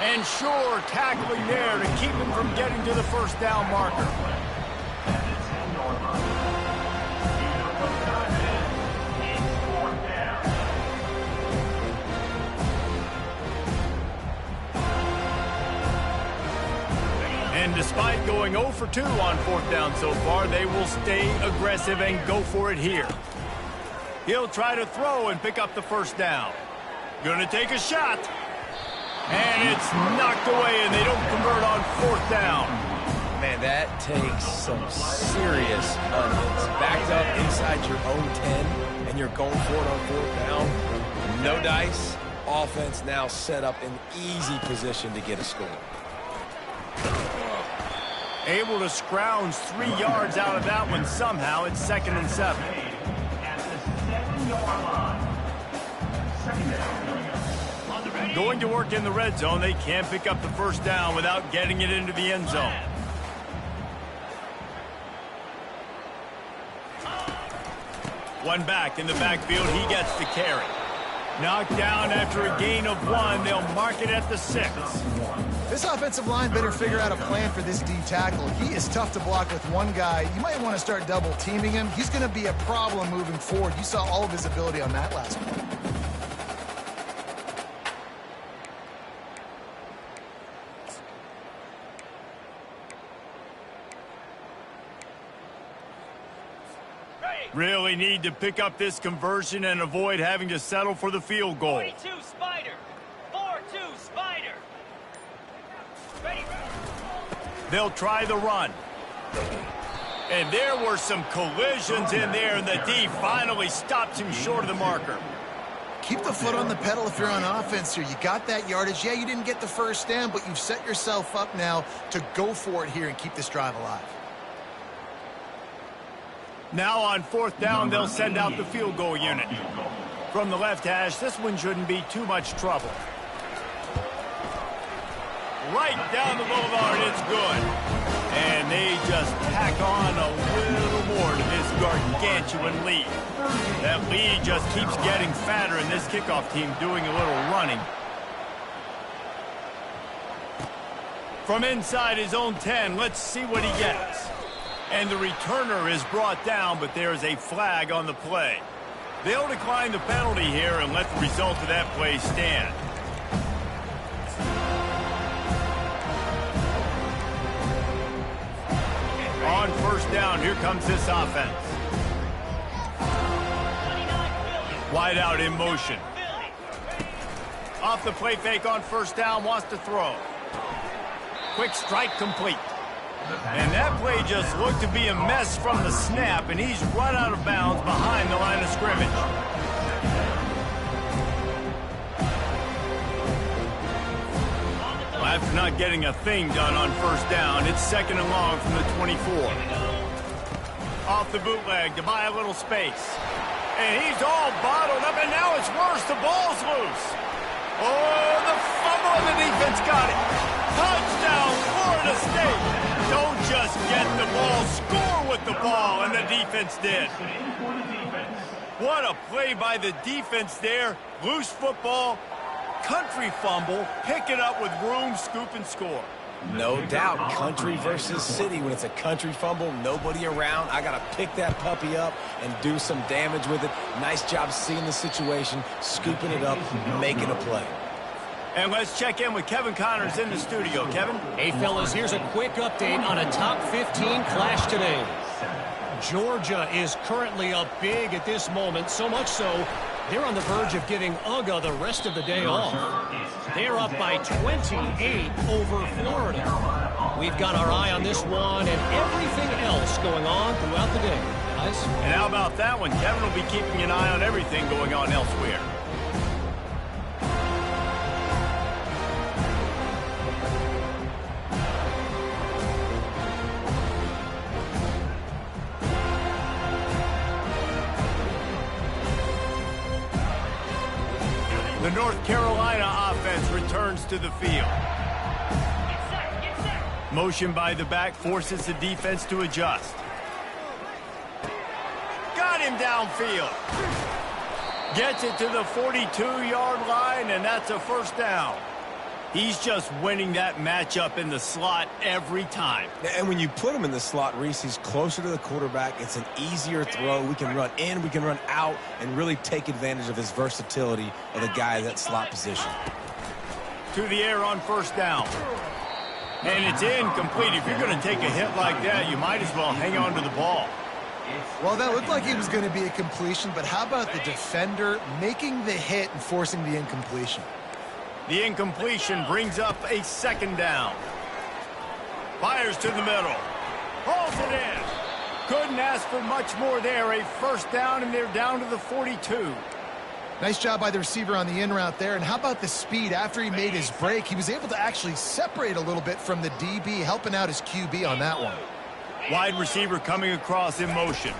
And Shore tackling there to keep him from getting to the 1st down marker. And despite going 0 for 2 on 4th down so far, they will stay aggressive and go for it here. He'll try to throw and pick up the 1st down. Gonna take a shot. And it's knocked away, and they don't convert on 4th down. Man, that takes some serious onions. Backed up inside your own 10, and you're going for it on 4th down. No dice. Offense now set up in easy position to get a score. Able to scrounge 3 yards out of that one somehow. It's 2nd and 7. At the 7-yard line. Second down. Going to work in the red zone. They can't pick up the first down without getting it into the end zone. One back in the backfield. He gets the carry. Knocked down after a gain of 1. They'll mark it at the 6. This offensive line better figure out a plan for this D tackle. He is tough to block with one guy. You might want to start double teaming him. He's going to be a problem moving forward. You saw all of his ability on that last one. Really need to pick up this conversion and avoid having to settle for the field goal. 42 Spider. 4-2 Spider. Ready. They'll try the run. And there were some collisions in there, and the D finally stops him short of the marker. Keep the foot on the pedal if you're on offense here. You got that yardage. Yeah, you didn't get the first down, but you've set yourself up now to go for it here and keep this drive alive. Now on 4th down, they'll send out the field goal unit. From the left hash, this one shouldn't be too much trouble. Right down the boulevard, it's good. And they just pack on a little more to this gargantuan lead. That lead just keeps getting fatter, and this kickoff team doing a little running. From inside his own 10, let's see what he gets. And the returner is brought down, but there is a flag on the play. They'll decline the penalty here and let the result of that play stand. On 1st down, here comes this offense. Wide out in motion. Off the play fake on 1st down, wants to throw. Quick strike complete. And that play just looked to be a mess from the snap, and he's run out of bounds behind the line of scrimmage. Well, after not getting a thing done on 1st down, it's 2nd and long from the 24. Off the bootleg to buy a little space. And he's all bottled up, and now it's worse. The ball's loose. Oh, the fumble, and the defense got it. Touchdown, Florida State. Don't just get the ball, score with the ball, and the defense did. What a play by the defense there. Loose football, country fumble, pick it up with room, scoop, and score. No doubt, country versus city. When it's a country fumble, nobody around. I got to pick that puppy up and do some damage with it. Nice job seeing the situation, scooping it up, making a play. And let's check in with Kevin Connors in the studio. Kevin? Hey, fellas, here's a quick update on a top 15 clash today. Georgia is currently up big at this moment, so much so they're on the verge of giving UGA the rest of the day off. They're up by 28 over Florida. We've got our eye on this one and everything else going on throughout the day, guys. And how about that one? Kevin will be keeping an eye on everything going on elsewhere. The North Carolina offense returns to the field. Motion by the back forces the defense to adjust. Got him downfield. Gets it to the 42-yard line, and that's a 1st down. He's just winning that matchup in the slot every time. And when you put him in the slot, Reese, he's closer to the quarterback. It's an easier throw. We can run in, we can run out, and really take advantage of his versatility of the guy in that slot position. To the air on 1st down. And it's incomplete. If you're going to take a hit like that, you might as well hang on to the ball. Well, that looked like it was going to be a completion, but how about the defender making the hit and forcing the incompletion? The incompletion brings up a 2nd down. Fires to the middle. Hauls it in. Couldn't ask for much more there. A 1st down, and they're down to the 42. Nice job by the receiver on the in route there. And how about the speed? After he made his break, he was able to actually separate a little bit from the DB, helping out his QB on that one. Wide receiver coming across in motion.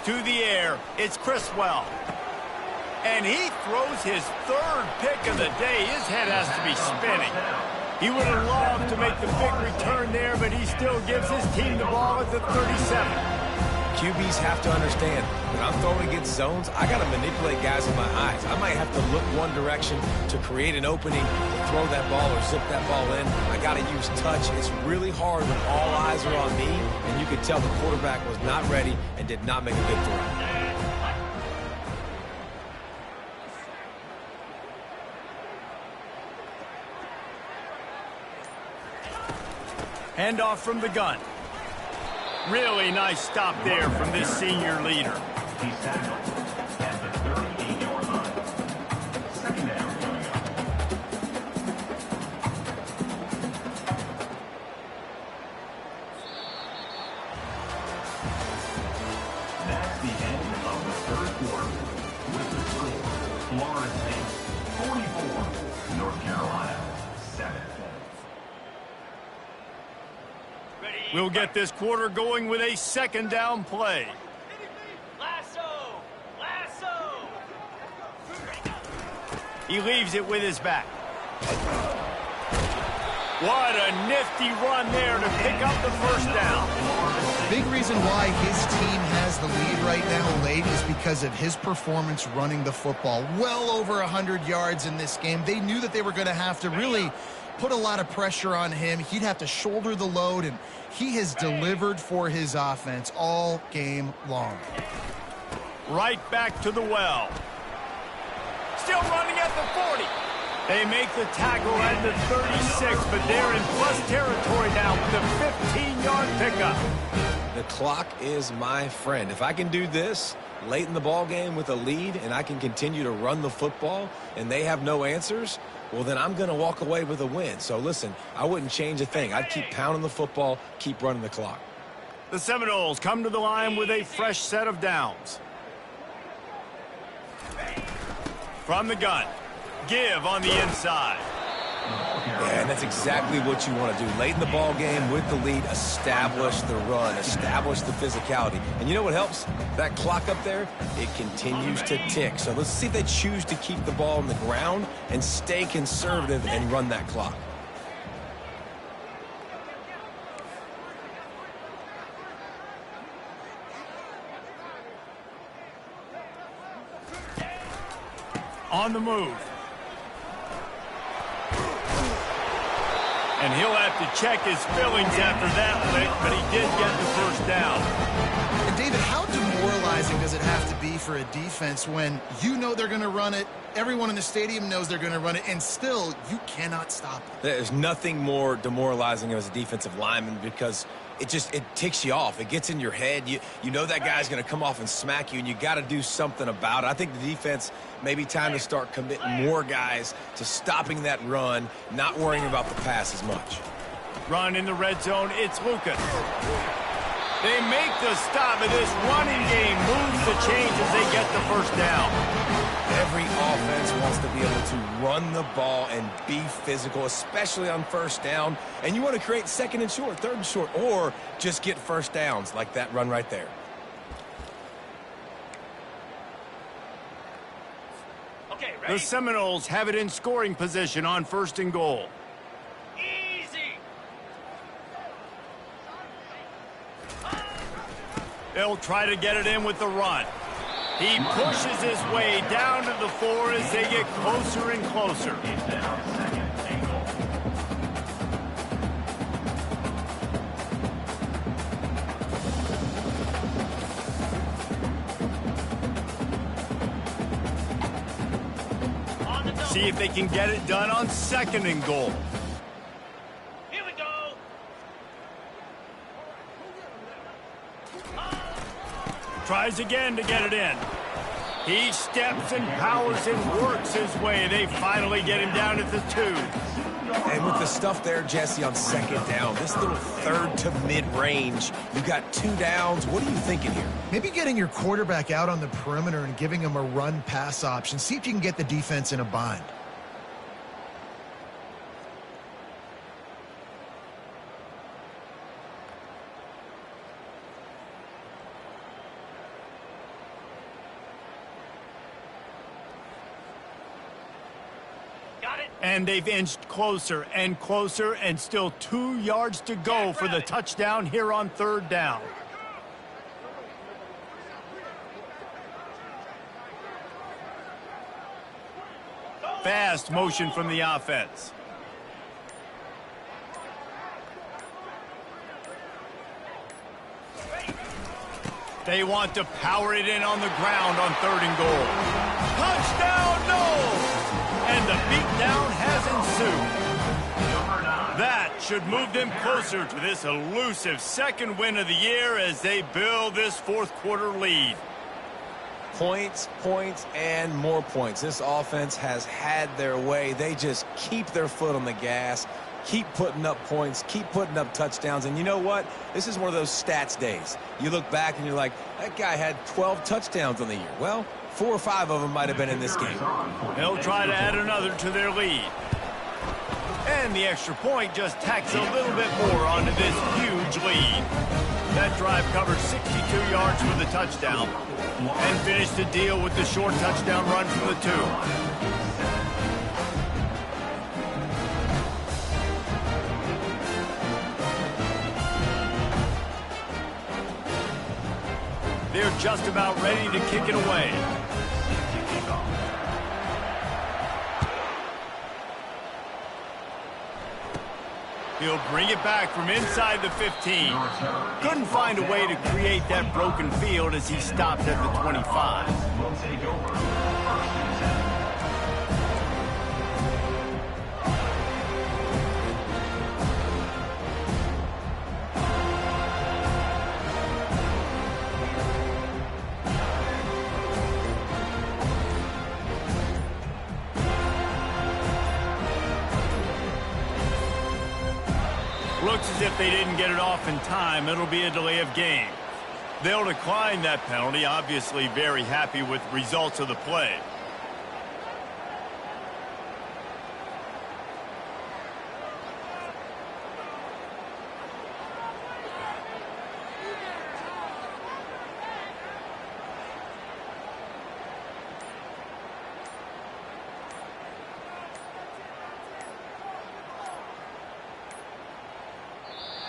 To the air, it's Criswell. And he throws his third pick of the day. His head has to be spinning. He would have loved to make the big return there, but he still gives his team the ball at the 37. QBs have to understand, when I'm throwing against zones, I got to manipulate guys with my eyes. I might have to look one direction to create an opening, to throw that ball or zip that ball in. I got to use touch. It's really hard when all eyes are on me, and you could tell the quarterback was not ready and did not make a good throw. Handoff from the gun. Really nice stop there from this senior leader. He's tackled at the 38-yard line. Second down coming up. That's the end of the third quarter. With the score, Florida State 44, North Carolina 7. We'll get this quarter going with a second down play. Lasso! Lasso! He leaves it with his back. What a nifty run there to pick up the first down. Big reason why his team has the lead right now late is because of his performance running the football. Well over 100 yards in this game. They knew that they were going to have to really put a lot of pressure on him. He'd have to shoulder the load, and he has delivered for his offense all game long. Right back to the well. Still running at the 40. They make the tackle at the 36, but they're in plus territory now with a 15-yard pickup. The clock is my friend. If I can do this late in the ball game with a lead and I can continue to run the football and they have no answers, well, then I'm going to walk away with a win. So, listen, I wouldn't change a thing. I'd keep pounding the football, keep running the clock. The Seminoles come to the line with a fresh set of downs. From the gun, give on the inside. Yeah, and that's exactly what you want to do. Late in the ball game with the lead, establish the run, establish the physicality. And you know what helps? That clock up there, it continues to tick. So let's see if they choose to keep the ball on the ground and stay conservative and run that clock. On the move. And he'll have to check his feelings after that lick, but he did get the first down. And David, how demoralizing does it have to be for a defense when you know they're going to run it, everyone in the stadium knows they're going to run it, and still you cannot stop it? There's nothing more demoralizing as a defensive lineman because it ticks you off. It gets in your head. You know that guy's going to come off and smack you, and you got to do something about it. I think the defense maybe time to start committing more guys to stopping that run, not worrying about the pass as much. Run in the red zone, it's Lucas. They make the stop, and this running game moves the chains as they get the first down. Every offense wants to be able to run the ball and be physical, especially on first down. And you want to create second and short, third and short, or just get first downs like that run right there. Okay, The ready? Seminoles have it in scoring position on first and goal. Easy! They'll try to get it in with the run. He pushes his way down to the 4 as they get closer and closer. It's now second and goal. On the double. See if they can get it done on second and goal. Here we go! Tries again to get it in. He steps and powers and works his way. They finally get him down at the 2. And with the stuff there, Jesse, on second down, this little third to mid-range, you got 2 downs. What are you thinking here? Maybe getting your quarterback out on the perimeter and giving him a run-pass option. See if you can get the defense in a bind. And they've inched closer and closer, and still 2 yards to go for the touchdown here on third down. Fast motion from the offense. They want to power it in on the ground on 3rd and goal. Touchdown, no! And the beatdown has ensued. That should move them closer to this elusive second win of the year as they build this 4th quarter lead. Points, points, and more points. This offense has had their way. They just keep their foot on the gas, keep putting up points, keep putting up touchdowns. And you know what? This is one of those stats days. You look back and you're like, that guy had 12 touchdowns on the year. Well, 4 or 5 of them might have been in this game. They'll try to add another to their lead. And the extra point just tacks a little bit more onto this huge lead. That drive covered 62 yards for the touchdown and finished the deal with the short touchdown run from the 2. They're just about ready to kick it away. He'll bring it back from inside the 15. Couldn't find a way to create that broken field as he stopped at the 25. Will take over. 1st and 10. Looks as if they didn't get it off in time. It'll be a delay of game. They'll decline that penalty, obviously very happy with results of the play.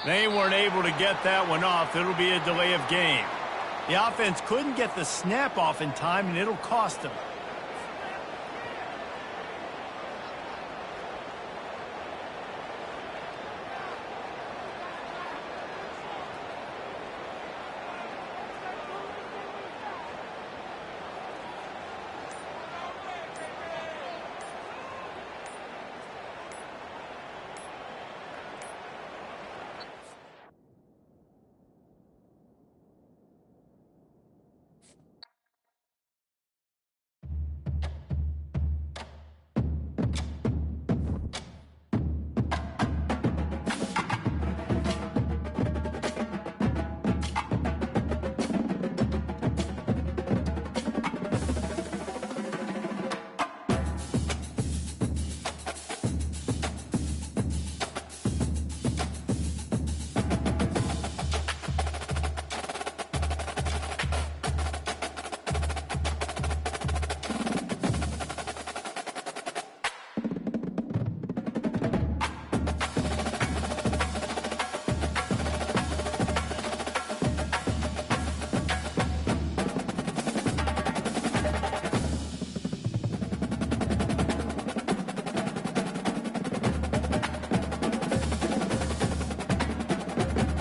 They weren't able to get that one off. It'll be a delay of game. The offense couldn't get the snap off in time, and it'll cost them.